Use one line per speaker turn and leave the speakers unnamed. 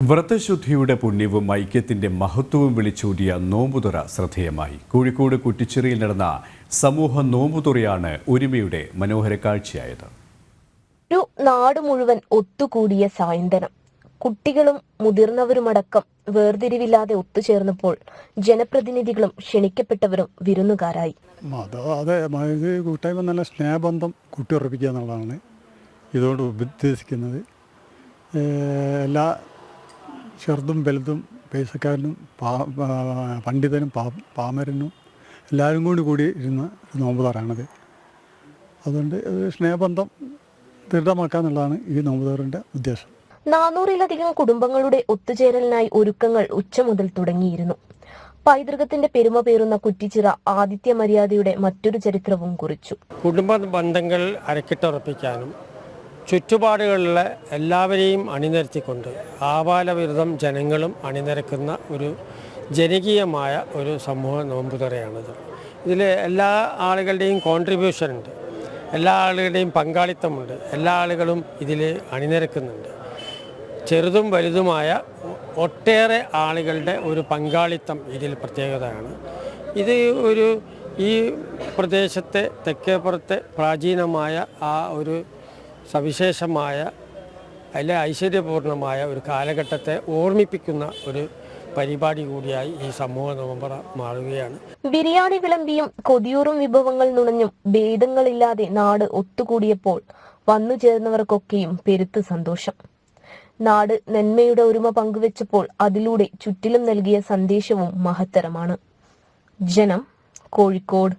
വ്രതശുദ്ധിയുടെ പുണ്യവും ഐക്യത്തിന്റെ മഹത്വവും വിളിച്ചൂതിയ നോമ്പുതുറ ശ്രദ്ധേയമായി. കോഴിക്കോട് കുറ്റിച്ചിറയിൽ നടന്ന സമൂഹ നോമ്പുതുറയാണ് ഒരുമയുടെ മനോഹര കാഴ്ചയായത്.
ഒരു നാട് മുഴുവൻ ഒത്തുകൂടിയ സായന്തനം. കുട്ടികളും മുതിർന്നവരുമടക്കം വേർതിരിവില്ലാതെ ഒത്തുചേർന്നപ്പോൾ ജനപ്രതിനിധികളും ക്ഷണിക്കപ്പെട്ടവരും വിരുന്നുകാരായി.
അതെ, ഇത് കൂട്ടായ്മ നല്ല സ്നേഹബന്ധം കൂട്ടിയുറപ്പിക്കുക എന്നുള്ളതാണ് ഇതുകൊണ്ട് ഉദ്ദേശിക്കുന്നത്. എല്ലാ ചെറുതും വലുതും പൈസക്കാരനും പണ്ഡിതനും പാമരനും എല്ലാവരും കൂടി ഇരുന്ന ഒരു നോമ്പുതുറയാണത്. അതുകൊണ്ട് സ്നേഹബന്ധം ദൃഢമാക്കുക എന്നുള്ളതാണ് ഈ നോമ്പുതുറയുടെ ഉദ്ദേശം.
400-ലധികം കുടുംബങ്ങളുടെ ഒത്തുചേരലിനായി ഒരുക്കങ്ങൾ ഉച്ച മുതൽ തുടങ്ങിയിരുന്നു. പൈതൃകത്തിന്റെ പെരുമ പേറുന്ന കുറ്റിച്ചിറ ആതിഥ്യ മര്യാദയുടെ മറ്റൊരു ചരിത്രവും കുറിച്ചു.
കുടുംബ ബന്ധങ്ങൾ അരക്കിട്ടുറപ്പിക്കാനും ചുറ്റുപാടുകളിലെ എല്ലാവരെയും അണിനിരത്തിക്കൊണ്ട് ആബാലവിരുദ്ധം ജനങ്ങളും അണിനിരക്കുന്ന ഒരു ജനകീയമായ ഒരു സമൂഹ നോമ്പുതുറയാണിത്. ഇതിൽ എല്ലാ ആളുകളുടെയും കോൺട്രിബ്യൂഷൻ ഉണ്ട്, എല്ലാ ആളുകളുടെയും പങ്കാളിത്തമുണ്ട്, എല്ലാ ആളുകളും ഇതിൽ അണിനിരക്കുന്നുണ്ട്. ചെറുതും വലുതുമായ ഒട്ടേറെ ആളുകളുടെ ഒരു പങ്കാളിത്തം ഇതിൽ പ്രത്യേകതയാണ്. ഇത് ഈ പ്രദേശത്തെ തെക്കേപ്പുറത്തെ പ്രാചീനമായ ആ ഒരു സവിശേഷമായ അതിലെ ഐശ്വര്യപൂർണമായ ഒരു കാലഘട്ടത്തെ ഓർമ്മിപ്പിക്കുന്ന ഒരു പരിപാടി കൂടിയായി ഈ സമൂഹ നോമ്പുറ മാറുകയാണ്.
ബിരിയാണി വിളമ്പിയും കൊതിയൂറും വിഭവങ്ങൾ നുണഞ്ഞും ഭേദങ്ങളില്ലാതെ നാട് ഒത്തുകൂടിയപ്പോൾ വന്നു ചേർന്നവർക്കൊക്കെയും പെരുത്ത് സന്തോഷം. നാട് നന്മയുടെ ഒരുമ പങ്കുവെച്ചപ്പോൾ അതിലൂടെ ചുറ്റിലും നൽകിയ സന്ദേശവും മഹത്തരമാണ്. ജനം, കോഴിക്കോട്.